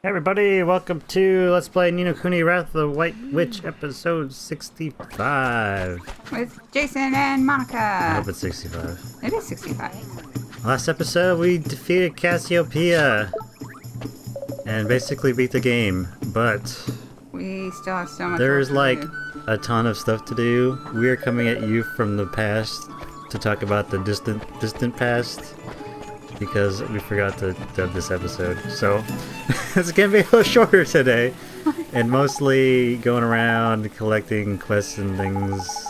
Hey everybody, welcome to Let's Play Ni no Kuni Wrath of the White Witch, episode 65. With Jason and Monica. I hope it's 65. It is 65. Last episode, we defeated Cassiopeia and basically beat the game, but We still have so much there's work to like do. a ton of stuff to do. We are coming at you from the past to talk about the distant past, because we forgot to dub this episode. So it's gonna be a little shorter today, and mostly going around collecting quests and things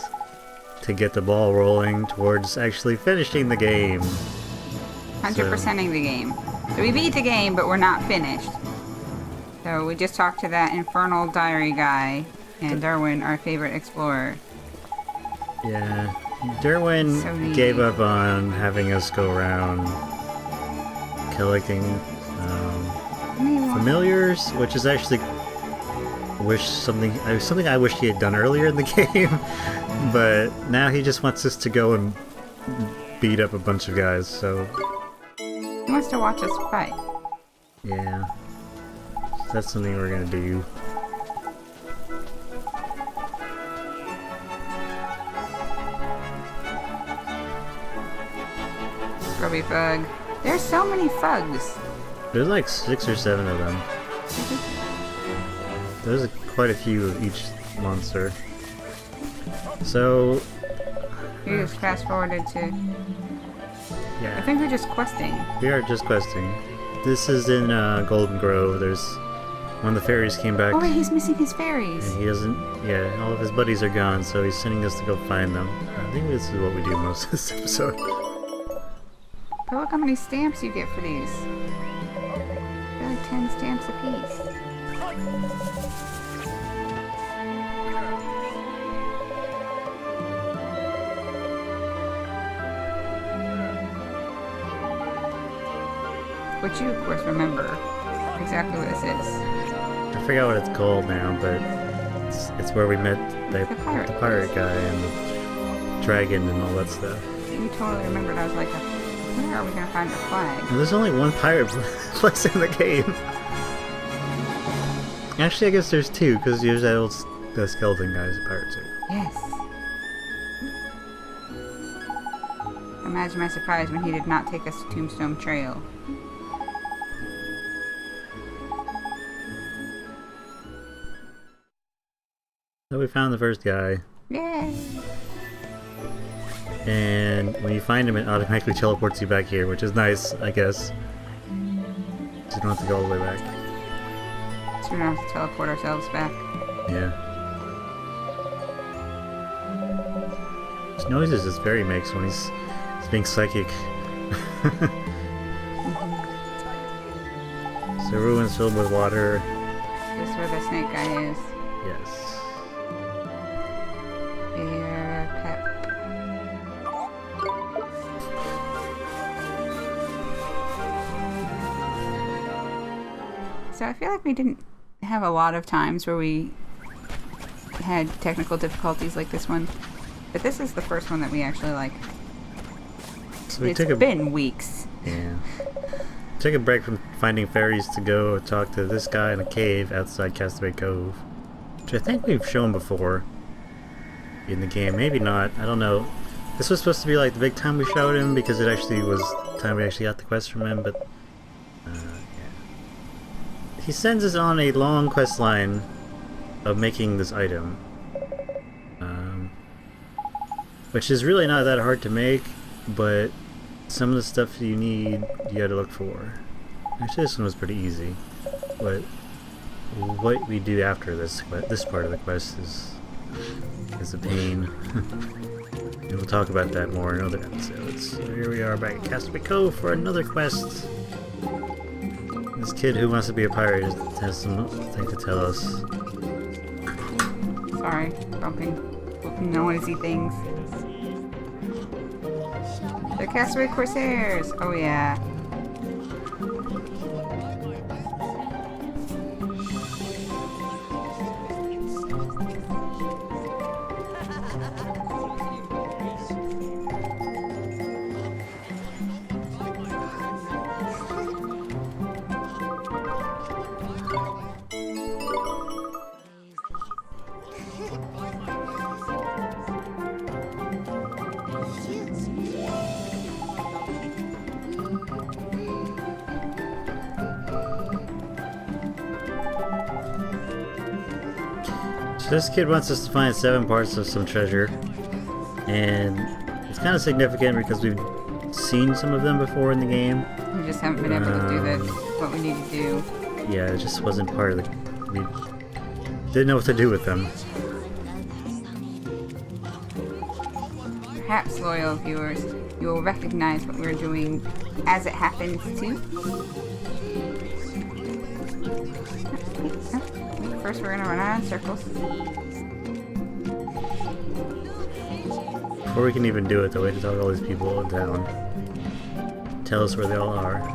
to get the ball rolling towards actually finishing the game. 100%ing the game. So we beat the game, but we're not finished. So we just talked to that infernal diary guy and Darwin, our favorite explorer. Yeah, Derwin So gave up on having us go around collecting familiars, which is actually something I wish he had done earlier in the game. But now he just wants us to go and beat up a bunch of guys. So He wants to watch us fight. yeah, that's something we're gonna do. Grubby Fug. There's so many Fugs. There's like 6 or 7 of them. There's quite a few of each monster. So You just fast forwarded to... I yeah, think we're just questing. we are just questing. This is in Golden Grove. There's one of the fairies came back. Oh wait, he's missing his fairies. And he doesn't, yeah, all of his buddies are gone, so he's sending us to go find them. I think this is what we do most of this episode. But look how many stamps you get for these. They're like 10 stamps apiece. Which you, of course, remember exactly what this is. I forgot what it's called now, but it's where we met the pirate guy and the dragon and all that stuff. You totally remembered. I was like, where are we going to find the flag? And there's only one pirate place in the game. Actually, I guess there's 2, because there's the skeleton guy's a pirate too. Yes. Imagine my surprise when he did not take us to Tombstone Trail. So we found the first guy, Yay! and when you find him, it automatically teleports you back here, which is nice, I guess. So you don't have to go all the way back. So we don't have to teleport ourselves back. Yeah. Those noises this Ferry makes when he's being psychic. So ruins filled with water. This is where the snake guy is. Yes. Air pep. So I feel like we didn't have a lot of times where we had technical difficulties like this one. But this is the first one that we actually like. So we It's took been weeks. yeah. Took a break from finding fairies to go talk to this guy in a cave outside Castaway Cove, which I think we've shown before in the game. Maybe not. I don't know. This was supposed to be like the big time we showed him, because it actually was the time we actually got the quest from him, but yeah. He sends us on a long quest line of making this item, which is really not that hard to make, but some of the stuff you need, you gotta look for. Actually, this one was pretty easy, but what we do after this part of the quest is a pain. And we'll talk about that more in other episodes. So here we are back at Castaway Cove for another quest. This kid who wants to be a pirate has something to tell us. Sorry, bumping noisy things. The Castaway Corsairs! Oh yeah. So this kid wants us to find 7 parts of some treasure, and it's kind of significant because we've seen some of them before in the game. We just haven't been able to do what we need to do. Yeah, it just wasn't part of the... We didn't know what to do with them. Perhaps, loyal viewers, you will recognize what we're doing as it happens too. First we're gonna run around in circles. Before we can even do it, though, we have to talk to all these people in town. Tell us where they all are.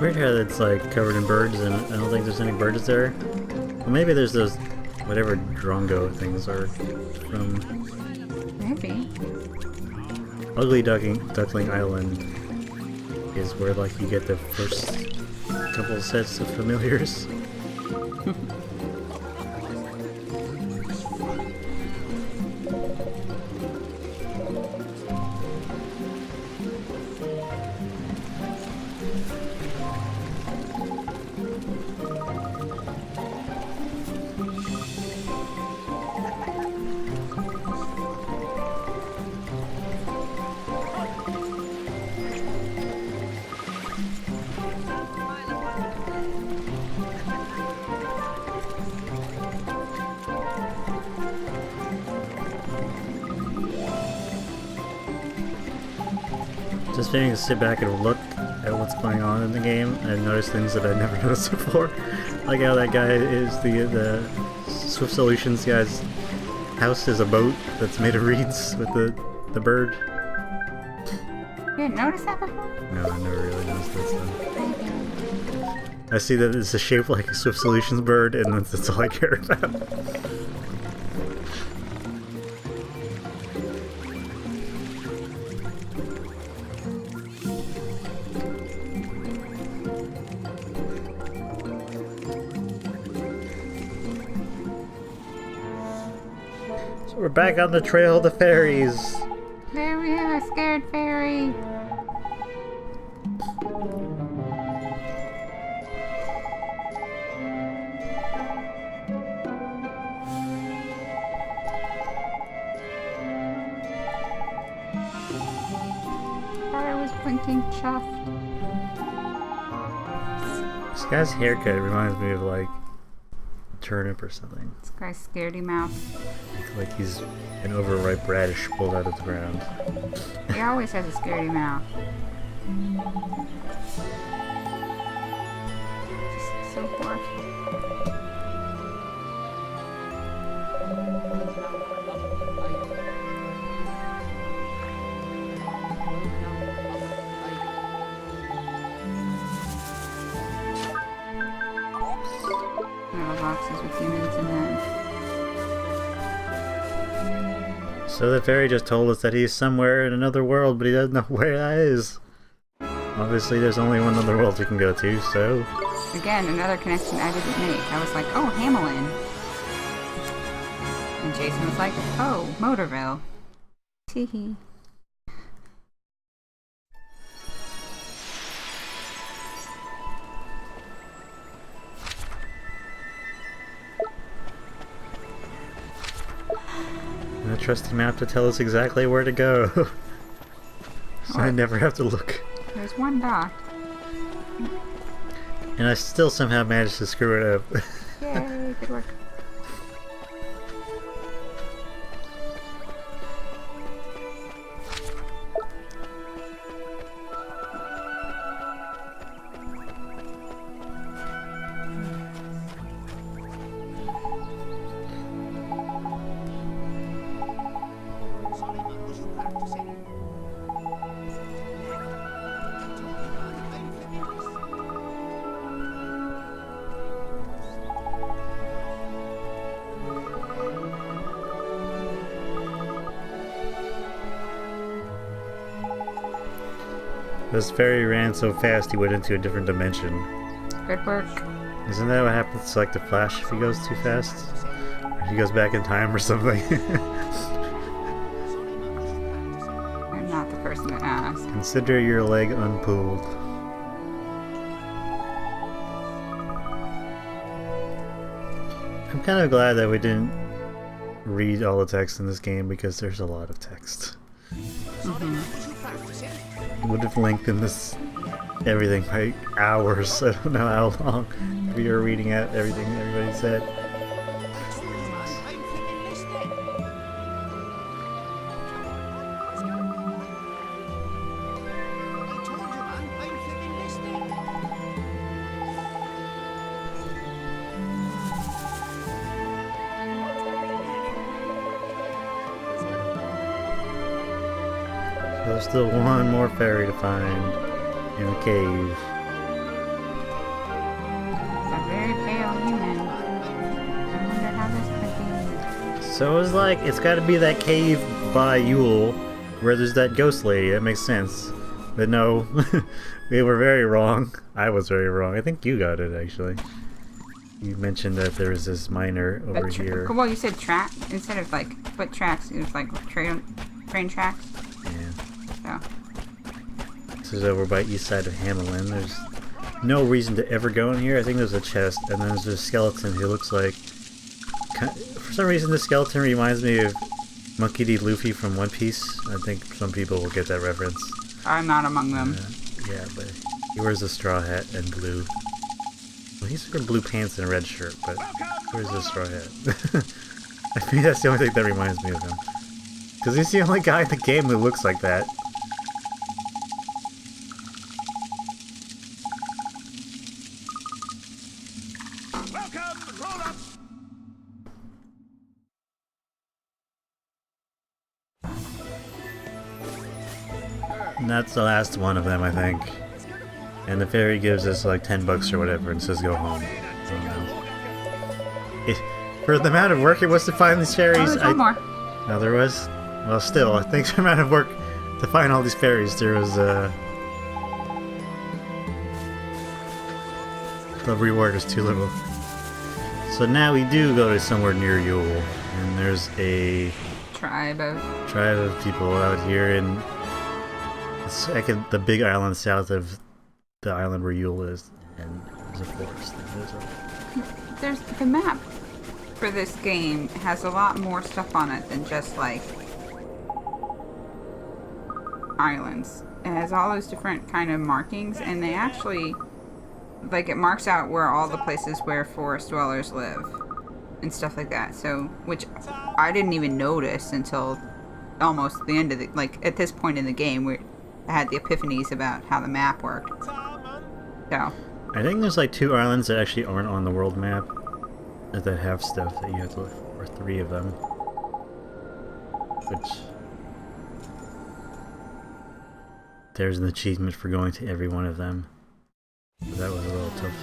Weird how it's like covered in birds, and I don't think there's any birds there. Well, maybe there's those whatever drongo things are from. Maybe. Ugly Duckling Island is where like you get the first couple sets of familiars. Just being to sit back and look at what's going on in the game and notice things that I've never noticed before. Like how that guy is the Swift Solutions guy's house is a boat that's made of reeds with the bird. You didn't notice that before? No, I never really noticed that stuff. I see that it's a shape like a Swift Solutions bird, and that's all I care about. So we're back on the trail of the fairies. There we have a scared fairy. Thought I was blinking chuffed. This guy's haircut reminds me of like a turnip or something. This guy's scaredy mouth. Like he's an overripe radish pulled out of the ground. He always has a scaredy mouth. Just so poor. Boxes with humans in them. So the fairy just told us that he's somewhere in another world, but he doesn't know where that is. Obviously there's only one other world we can go to, so... Again, another connection I didn't make. I was like, oh, Hamelin. And Jason was like, oh, Motorville. Teehee. A trusty map to tell us exactly where to go. So I never have to look. There's one dock. And I still somehow managed to screw it up. Yay, good work. This Ferry ran so fast he went into a different dimension. Good work. Isn't that what happens to like the Flash if he goes too fast? Or if he goes back in time or something? I'm not the person to ask. Consider your leg unpulled. I'm kind of glad that we didn't read all the text in this game because there's a lot of text. It would have lengthened this everything by hours. I don't know how long we were reading out everything everybody said. There's still one more ferry to find in a cave. It's a very pale human. I wonder how this could be. So it was like, it's gotta be that cave by Yule where there's that ghost lady. That makes sense. But no, we were very wrong. I was very wrong. I think you got it actually. You mentioned that there was this miner over here. Well, you said track instead of like foot tracks. It was like train tracks. Yeah. So. This is over by east side of Hamelin. There's no reason to ever go in here. I think there's a chest, and then there's a skeleton who looks like... For some reason, this skeleton reminds me of Monkey D. Luffy from One Piece. I think some people will get that reference. I'm not among them. Yeah, but he wears a straw hat and blue... Well, he's wearing blue pants and a red shirt, but he wears a straw hat. I think that's the only thing that reminds me of him. Because he's the only guy in the game who looks like that. And that's the last one of them, I think. And the ferry gives us like $10 or whatever and says go home. I don't know. For the amount of work it was to find these ferries, Oh, there's one more. No, there was? Well, still, I think the amount of work to find all these ferries, there was, the reward is too little. So now we do go to somewhere near Yule, and there's a Tribe of people out here in the big island south of the island where Yule is, and there's a forest. There's the map for this game has a lot more stuff on it than just like islands. It has all those different kind of markings, and they actually like it marks out where all the places where forest dwellers live and stuff like that. So, which I didn't even notice until almost the end of the at this point in the game where I had the epiphanies about how the map worked. So I think there's like 2 islands that actually aren't on the world map that have stuff that you have to look for, 3 of them. Which there's an achievement for going to every one of them. But that was a little tough.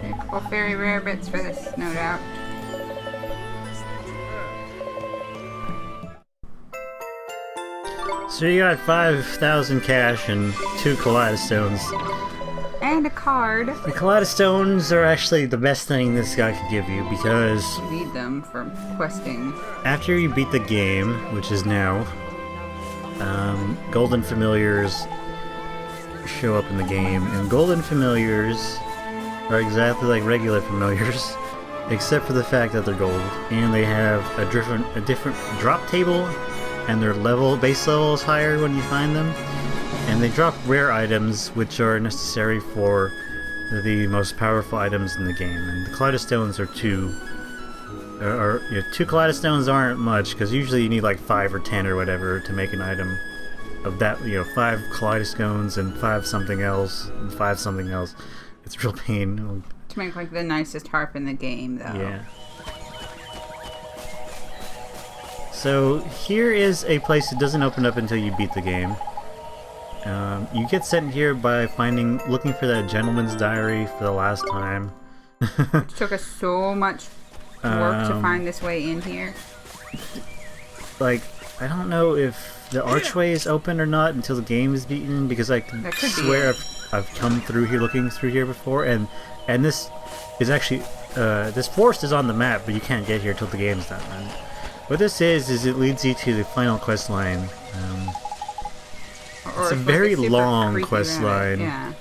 a couple very rare bits for this, no doubt. So you got 5,000 cash and 2 Kaleidostones. And a card. The Kaleidostones are actually the best thing this guy could give you because You need them for questing. after you beat the game, which is now, golden familiars show up in the game, and golden familiars are exactly like regular familiars, except for the fact that they're gold, and they have a different drop table, and their base level is higher when you find them, and they drop rare items which are necessary for the most powerful items in the game. And the Kaleidostones are 2. 2 Kaleidostones aren't much, because usually you need like 5 or 10 or whatever to make an item of that. 5 Kaleidostones and 5 something else and 5 something else. It's a real pain. To make like the nicest harp in the game, though. Yeah. So here is a place that doesn't open up until you beat the game. You get sent here by looking for that gentleman's diary for the last time. It took us so much work to find this way in here. Like, I don't know if the archway is open or not until the game is beaten, because I can swear I've come through here, looking through here before, and this is actually this forest is on the map, but you can't get here until the game's done. And what this is it leads you to the final quest line. It's a very long quest line. Yeah.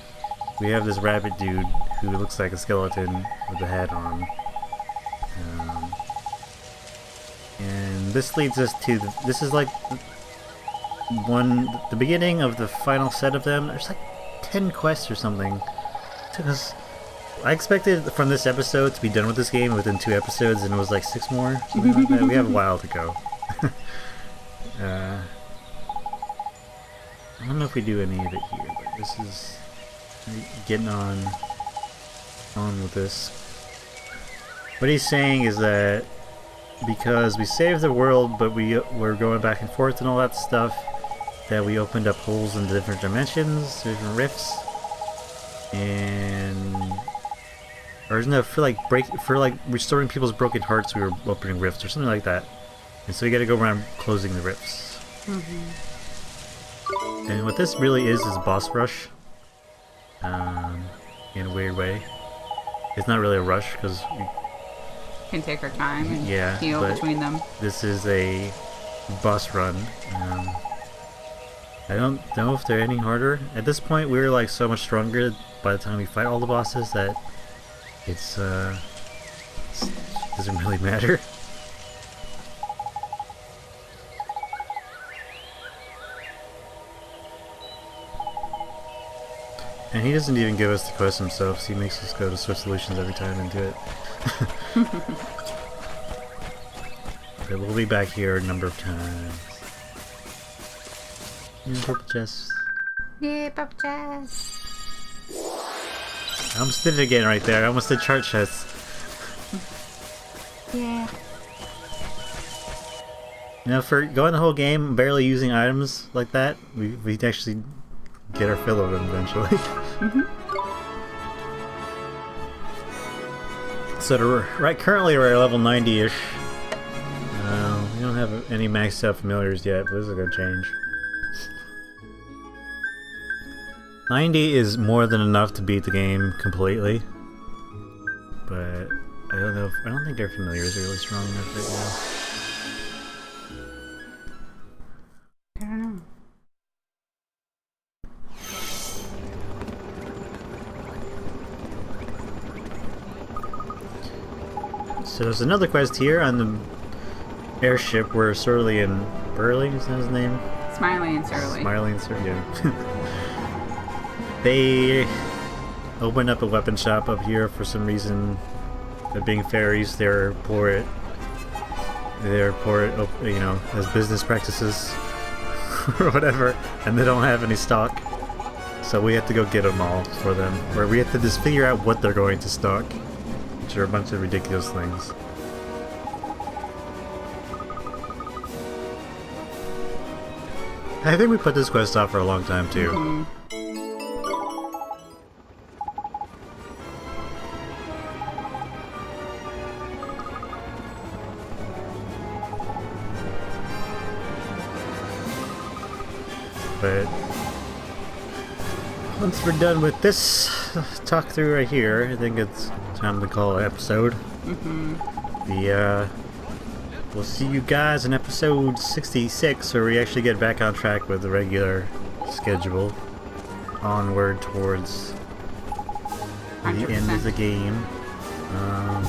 We have this rabbit dude who looks like a skeleton with a hat on. And this leads us to this is like the beginning of the final set of them. There's like 10 quests or something. It took us, I expected from this episode to be done with this game within 2 episodes, and it was like 6 more. Something like that. We have a while to go. I don't know if we do any of it here, but this is getting on with this. What he's saying is that because we saved the world, but we're going back and forth and all that stuff, that we opened up holes in different dimensions, different rifts, and for like restoring people's broken hearts, we were opening rifts or something like that. And so you got to go around closing the rifts. Mm-hmm. And what this really is boss rush. In a weird way. It's not really a rush because we can take our time and heal between them. This is a boss run. I don't know if they're any harder. At this point, we're like so much stronger by the time we fight all the bosses that it doesn't really matter. And he doesn't even give us the quest himself, so he makes us go to Swift Solutions every time and do it. But we'll be back here a number of times. Yeah, purple chest. Yeah, purple chest. I almost did it again right there. I almost did chart chests. Yeah. You know, for going the whole game barely using items like that, we actually get our fill of them eventually. Mm-hmm. So currently we're at level 90-ish. We don't have any maxed out familiars yet, but this is gonna change. 90 is more than enough to beat the game completely, but I don't think their familiars are really strong enough right now. I don't know. So there's another quest here on the airship where Surly and Burley, is that his name? Smiley and Surly. Smiley and Surly, yeah. They open up a weapon shop up here for some reason. They're being fairies, they're poor, you know, as business practices or whatever, and they don't have any stock. So we have to go get them all for them, where we have to just figure out what they're going to stock, which are a bunch of ridiculous things. I think we put this quest off for a long time too. Mm-hmm. But once we're done with this talk through right here, I think it's time to call it an episode. Mm-hmm. We'll see you guys in episode 66, where we actually get back on track with the regular schedule, onward towards 100%. the end of the game. I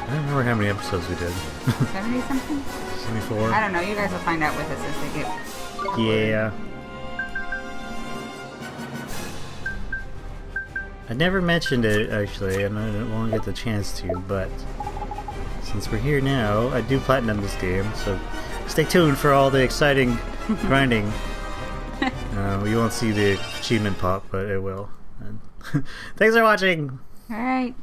don't remember how many episodes we did. 70 something? 74? I don't know. You guys will find out with us as they get. Yeah. I never mentioned it actually, and I won't get the chance to, but since we're here now, I do platinum this game, so stay tuned for all the exciting grinding. You won't see the achievement pop, but it will. And thanks for watching! Alright.